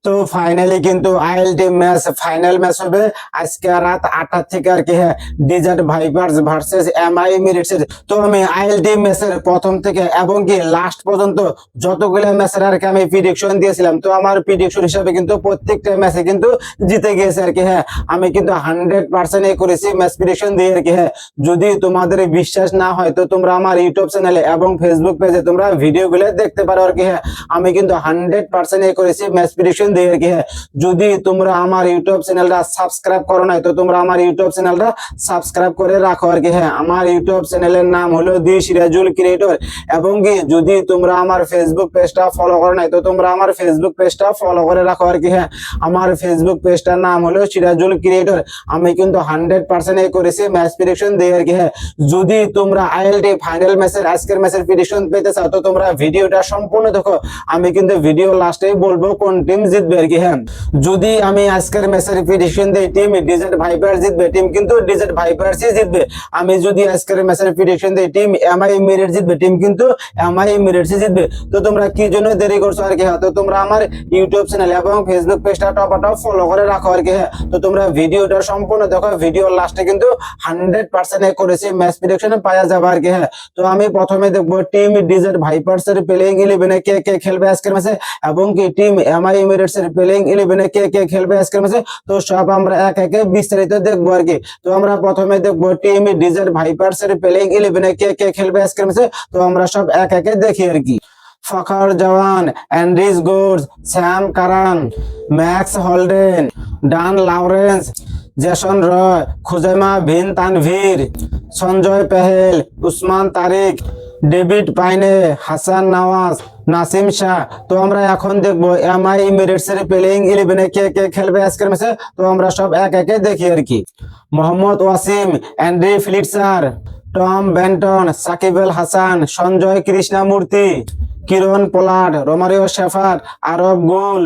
তো ফাইনালি কিন্তু ILT match final match হবে আজকে রাত 8টা থেকে আর কি। হ্যাঁ, Desert Vipers versus MI Emirates. তো আমি আইএলটি ম্যাচের প্রথম থেকে এবং কি লাস্ট পর্যন্ত যতগুলো ম্যাচের আর কি আমি প্রেডিকশন দিয়েছিলাম, তো আমার প্রেডিকশন হিসাবে কিন্তু প্রত্যেকটা ম্যাচে কিন্তু জিতে গিয়েছে আর কি। হ্যাঁ, আমি কিন্তু 100% করেছি ম্যাচ প্রেডিকশন দিয়ে আর কি। হ্যাঁ, যদি তোমাদের বিশ্বাস না হয় তো তোমরা আমার ইউটিউব চ্যানেলে এবং ফেসবুক পেজে তোমরা ভিডিওগুলো দেখতে পারো আর কি। হ্যাঁ, আমি কিন্তু 100% করেছি ম্যাচ প্রেডিকশন দিয়ে আর কি। হ্যাঁ, যদি তোমরা আমার ইউটিউব চ্যানেলটা সাবস্ক্রাইব করো নাই তো তোমরা আমার ইউটিউব চ্যানেলটা সাবস্ক্রাইব করে রাখো আর কি। হ্যাঁ, আমার ইউটিউব চ্যানেলের নাম হলো দি সিরাজুল ক্রিয়েটর। এবং কি যদি তোমরা আমার ফেসবুক পেজটা ফলো করো নাই তো তোমরা আমার ফেসবুক পেজটা ফলো করে রাখো আর কি। হ্যাঁ, আমার ফেসবুক পেজটার নাম হলো সিরাজুল ক্রিয়েটর। আমি কিন্তু 100% করেছি ম্যাচ প্রেডিকশন দিয়ে আর কি। হ্যাঁ, যদি তোমরা আইএলটি ফাইনাল ম্যাচের আজকের ম্যাচের প্রেডিকশন পেতে চাও তো তোমরা ভিডিওটা সম্পূর্ণ দেখো। আমি কিন্তু ভিডিও লাস্টে বলবো কোন টিম জিতবে আর কি। হ্যাঁ, যদি আমি আজকের ম্যাচের প্রেডিকশন দেই টিম ডেজার্ট ভাইপার্স জিতবে, টিম কিন্তু ডেজার্ট ভাইপার্সই জিতবে। আমি যদি আজকের ম্যাচের প্রেডিকশন দেই টিম এমআই এমিরেটস জিতবে, টিম কিন্তু এমআই এমিরেটসই জিতবে। তো তোমরা কি জন্য দেরি করছো আর কি। হ্যাঁ, তো তোমরা আমার ইউটিউব চ্যানেল এবং ফেসবুক পেজটা টপ ফলো করে রাখো আর কি। হ্যাঁ, তো তোমরা ভিডিওটা সম্পূর্ণ দেখো, ভিডিও লাস্টে কিন্তু 100% করেছি ম্যাচ প্রেডিকশনে পাওয়া যাবে আর কি। হ্যাঁ, তো আমি প্রথমে দেখবো টিম ডেজার্ট ভাইপার্স এর প্লেইং 11-এ কে কে খেলবে আজকের ম্যাচে এবং কি টিম এমআই এমিরেটস এর প্লেইং 11-এ কে কে খেলবে আজকের ম্যাচে। তো সব আমরা এক একে বিস্তারিত দেখবো আর কি। তো আমরা প্রথমে দেখবো টিম ডেজার্ট ভাইপার্স এর প্লেইং 11-এ কে কে খেলবে আজকের ম্যাচে। তো আমরা সব এক একে দেখি আর কি। ফখর জওয়ান, Andrés গোর্স, Sam Curran, max Haldane, ডান লরেন্স, জেসন রয়, খুজাইমা বিন তানভীর, সঞ্জয় পেহেল, উসমান তারিক, ডেভিড পাইনে, হাসান নওয়াজ, নাসিম শাহ। তো আমরা এখন দেখবো এমআই এমিরেটস এর প্লেইং 11-এ কে কে খেলবে আজকের ম্যাচে। তো আমরা সব এক একে দেখি আর কি। Mohammad Wasim, Andre Fletcher, Tom Banton, Shakib Al Hasan, Sanjay Krishnamurthi, Kieron Pollard, Romario Shepherd, Arab Gul,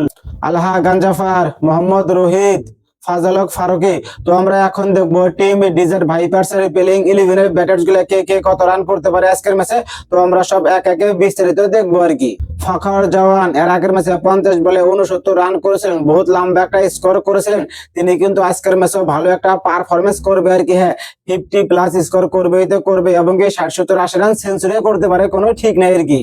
Allah গাঞ্জাফার, Mohammad Rohit, ফাজালক Faruqui. তো আমরা এখন দেখবো টিম ডেজার্ট ভাইপার্স এর প্লেইং 11-এর ব্যাটার্স গুলা কে কে কত রান করতে পারে আজকের ম্যাচে। তো আমরা সব এক একে বিস্তারিত দেখবো আর কি। ফখর জওয়ান এর আগের ম্যাচে 50 বলে 69 রান করেছিলেন, বহুত লম্বা একটা স্কোর করেছিলেন। তিনি কিন্তু আজকের ম্যাচেও ভালো একটা পারফরমেন্স করবে আর কি। হ্যাঁ, 50+ স্কোর করবেই তো করবে এবং কি 60-70-80 রান সেঞ্চুরি করতে পারে, কোনো ঠিক নাই আর কি।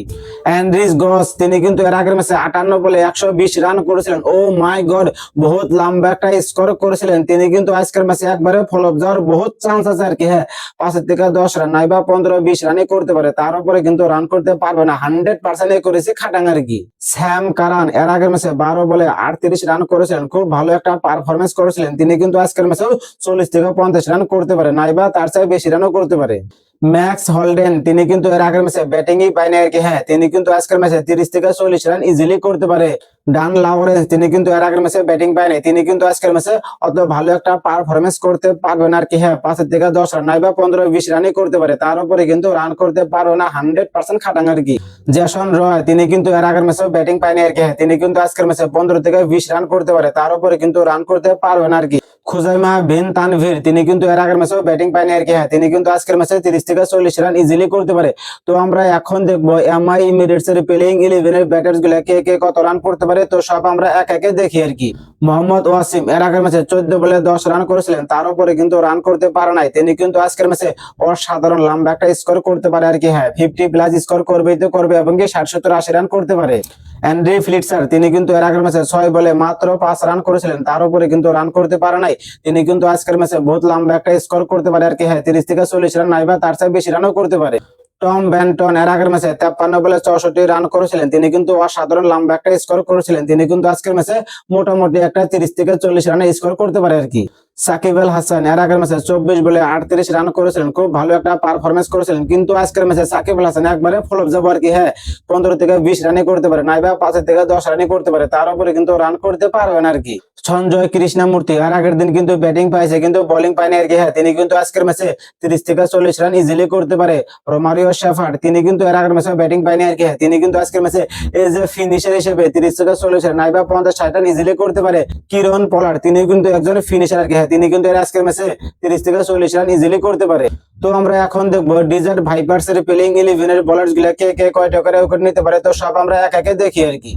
অ্যান্ড্রিস গস তিনি কিন্তু এর আগের ম্যাচে 58 বলে 120 রান করেছিলেন। ও মাই গড, বহুত লম্বা একটা স্কোর করেছিলেন। তিনি কিন্তু আজকের ম্যাচে একবারে ফলপ যাওয়ার বহুত চান্স আছে আর কি। হ্যাঁ, 5 থেকে 10 রান নাই বা 15-20 রানই করতে পারে, তার উপরে কিন্তু রান করতে পারবে না। 100% করেছে খাটাং আর কি। স্যাম কারান এর আগের ম্যাচে 12 বলে 38 রান করেছিলেন, খুব ভালো একটা পারফরমেন্স করেছিলেন। তিনি কিন্তু আজকের ম্যাচেও 40 থেকে 50 রান করতে পারে, নাই বা তার চেয়ে বেশি রানও করতে পারে। ম্যাক্স হলডেন তিনি কিন্তু এর আগের ম্যাচে ব্যাটিংই পায়নি আর কি। হ্যাঁ, তিনি কিন্তু আজকের ম্যাচে 30 থেকে 40 রান ইজিলি করতে পারে। ডান লরেন্স তিনি কিন্তু এর আগের ম্যাচে ব্যাটিং পায়নি, তিনি কিন্তু আজকের ম্যাচে অত ভালো একটা পারফরমেন্স করতে পারবে না আর কি। হ্যাঁ, 5 থেকে 10 রান নাই বা 15-20 রানই করতে পারে, তার উপরে কিন্তু রান করতে পারবে না। 100% খাটাং আর কি। জেসন রয় তিনি কিন্তু এর আগের ম্যাচে ব্যাটিং পায়নি আর কি। হ্যাঁ, তিনি কিন্তু আজকের ম্যাচে 15 থেকে 20 রান করতে পারে, তার উপরে কিন্তু রান করতে পারবে না আর কি। খুজাইমা বিন তানভীর তিনি কিন্তু এর আগের ম্যাচেও ব্যাটিং পায়নি আর কি। হ্যাঁ, তিনি কিন্তু আজকের ম্যাচে 30 থেকে 40 রান ইজিলি করতে পারে। তো আমরা এখন দেখবো এমআই এমিরেটস এর প্লেইং 11-এর ব্যাটার্স গুলা কে কে কত রান করতে পারে। তো সব আমরা এক একে দেখি আর কি। মোহাম্মদ ওয়াসিম এর আগের ম্যাচে 14 বলে 10 রান করেছিলেন, তার উপরে কিন্তু রান করতে পারে নাই। তিনি কিন্তু আজকের ম্যাচে অসাধারণ লম্বা একটা স্কোর করতে পারে আর কি। হ্যাঁ, 50+ স্কোর করবেই তো করবে এবং কি 60-70-80 রান করতে পারে। অ্যান্ড্রি ফ্লিটসার তিনি কিন্তু এর আগের ম্যাচে 6 বলে মাত্র 5 রান করেছিলেন, তার উপরে কিন্তু রান করতে পারে নাই। তিনি কিন্তু আজকের ম্যাচে বহুত লম্বা একটা স্কোর করতে পারে আর কি। হ্যাঁ, 30 থেকে 40 রান নাই বা তার চেয়ে বেশি রানও করতে পারে। টম বেন্টন এর আগের ম্যাচে 53 বলে 64 রান করেছিলেন, তিনি কিন্তু অসাধারণ লম্বা একটা স্কোর করেছিলেন। তিনি কিন্তু আজকের ম্যাচে মোটামুটি একটা 30 থেকে 40 রানে স্কোর করতে পারে আর কি। সাকিব আল হাসান এর আগের ম্যাচে 24 বলে 38 রান করেছিলেন, খুব ভালো একটা পারফরমেন্স করেছিলেন। কিন্তু আজকের ম্যাচে সাকিব আল হাসান একবারে ফ্লপ যাবো আর কি। হ্যাঁ, 15 থেকে 20 রানই করতে পারে, নাই বা 5 থেকে 10 রানই করতে পারে, তার উপরে কিন্তু রান করতে পারবেন আর কি। সঞ্জয় কৃষ্ণমূর্তি আর আগের দিন কিন্তু ব্যাটিং পাইছে কিন্তু বোলিং পায়নি আর কি। হ্যাঁ, তিনি কিন্তু আজকের ম্যাচে 30 থেকে 40 রান ইজিলি করতে পারে। রোমারিও শেফার তিনি কিন্তু এর আগের ম্যাচে ব্যাটিং পায়নি আর কি। হ্যাঁ, তিনি কিন্তু আজকের ম্যাচে এজ এ ফিনিশার হিসেবে 30 থেকে 40 রান নাই বা 50-60 রান ইজিলি করতে পারে। কিরণ পোলার্ড তিনি কিন্তু একজন ফিনিশার আর কি। হ্যাঁ, তিনি কিন্তু এর আজকের ম্যাচে 30 থেকে 40 রান ইজিলি করতে পারে। তো আমরা এখন দেখবো ডেজার্ট ভাইপার্স এর প্লেইং 11-এর বোলার্স গুলা কে কে কয়টা করে উইকেট নিতে পারে। তো সব আমরা এক একে দেখি আর কি।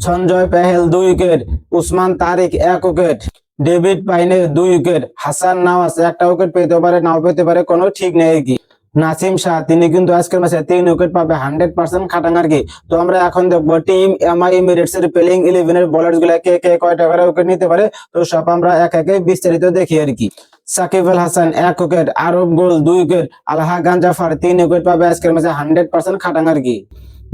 সঞ্জয় পেহেল 2 উইকেট, উসমান তারিক 1 উইকেট, ডেভিড পাইনে 2 উইকেট, হাসান নওয়াজ 1টা উইকেট পেতে পারে নাও পেতে পারে, কোনো ঠিক নেই আর কি। নাসিম শাহ তিনি কিন্তু আজকের ম্যাচে 3 উইকেট পাবে, 100% খাটাং আর কি। তো আমরা এখন দেখবো টিম এমআই এমিরেটস এর প্লেইং 11 এর বোলার্স গুলা কে কে কয়টা করে উইকেট নিতে পারে, তো সব আমরা এক একে বিস্তারিত দেখি আর কি। সাকিব আল হাসান 1 উইকেট, আরব গোল 2 উইকেট, আলহা গাঞ্জাফার 3 উইকেট পাবে আজকের ম্যাচে, 100% খাটাং আর কি।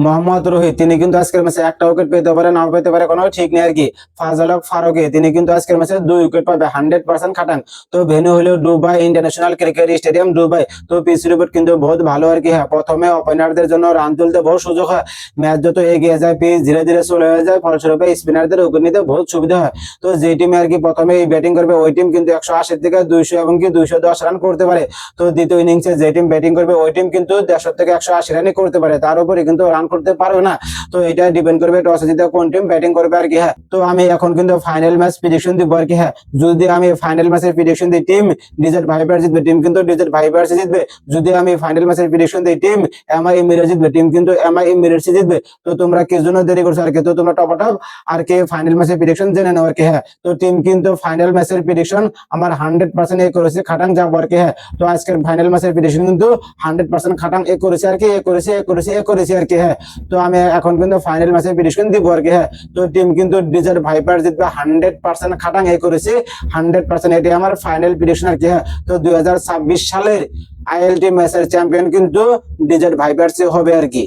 মোহাম্মদ রোহিত তিনি কিন্তু আজকের ম্যাচে 1টা উইকেট পেতে পারে নাও পেতে পারে, কোনো ঠিক নেই আর কি। ফাজল হক ফারুকি তিনি কিন্তু আজকের ম্যাচে 2 উইকেট পাবে, 100% খাটাং। তো ভেন্যু হলো Dubai international cricket stadium Dubai. তো পিচ রিপোর্ট কিন্তু বহুত ভালো আর কি। হ্যাঁ, প্রথমে ওপেনারদের জন্য রান তুলতে বহুত সুযোগ হয়, ম্যাচ যত এগিয়ে যায় পিচ ধীরে ধীরে স্লো হয়ে যায়, ফলস্বরূপে স্পিনারদের উইকেট নিতে বহুত সুবিধা হয়। তো যে টিমে আর কি প্রথমে ব্যাটিং করবে ওই টিম কিন্তু 180 থেকে 200 এবং কি 210 রান করতে পারে। তো দ্বিতীয় ইনিংসে যে টিম ব্যাটিং করবে ওই টিম কিন্তু 150 থেকে 180 রানই করতে পারে, তার উপরে কিন্তু রান করতে পারবে না। তো এটা ডিপেন্ড করবে টসে জিতে কোন টিম ব্যাটিং করবে আর কি। হ্যাঁ, তো আমি এখন কিন্তু ফাইনাল ম্যাচ প্রেডিকশন দিব আর কি। হ্যাঁ, যদি আমি ফাইনাল ম্যাচের প্রেডিকশন দিই টিম ডিজেট ভাইপার জিতবে, টিম কিন্তু ডিজেট ভাইপার জিতবে। যদি আমি ফাইনাল ম্যাচের প্রেডিকশন দিই টিম এমআই এমিরেটস জিতবে, টিম কিন্তু এমআই এমিরেটস জিতবে। তো তোমরা কি জন্য দেরি করছো আর কি, তো তোমরা টপ আর কি ফাইনাল ম্যাচের প্রেডিকশন জেনে নাও আর কি। হ্যাঁ, তো টিম কিন্তু ফাইনাল ম্যাচের প্রেডিকশন আমার 100% এ করেছে খাটাং যাবো আর কি। হ্যাঁ, তো আজকের ফাইনাল ম্যাচের প্রেডিকশন কিন্তু 100% খাটাং এ করেছে আর কি, এ করেছে আর কি। হ্যাঁ, তো আমি এখন কিন্তু ফাইনাল ম্যাচের প্রেডিকশন দিব আর কি। হ্যাঁ, তো টিম কিন্তু ডিজার্ট ভাইপার জিতবে, 100% খাটাং এ করেছে 100%, এটি আমার ফাইনাল প্রেডিকশন আর কি। হ্যাঁ, তো 2026 সালের আইএলটি ম্যাচের চ্যাম্পিয়ন কিন্তু ডিজার্ট ভাইপারস হবে আর কি।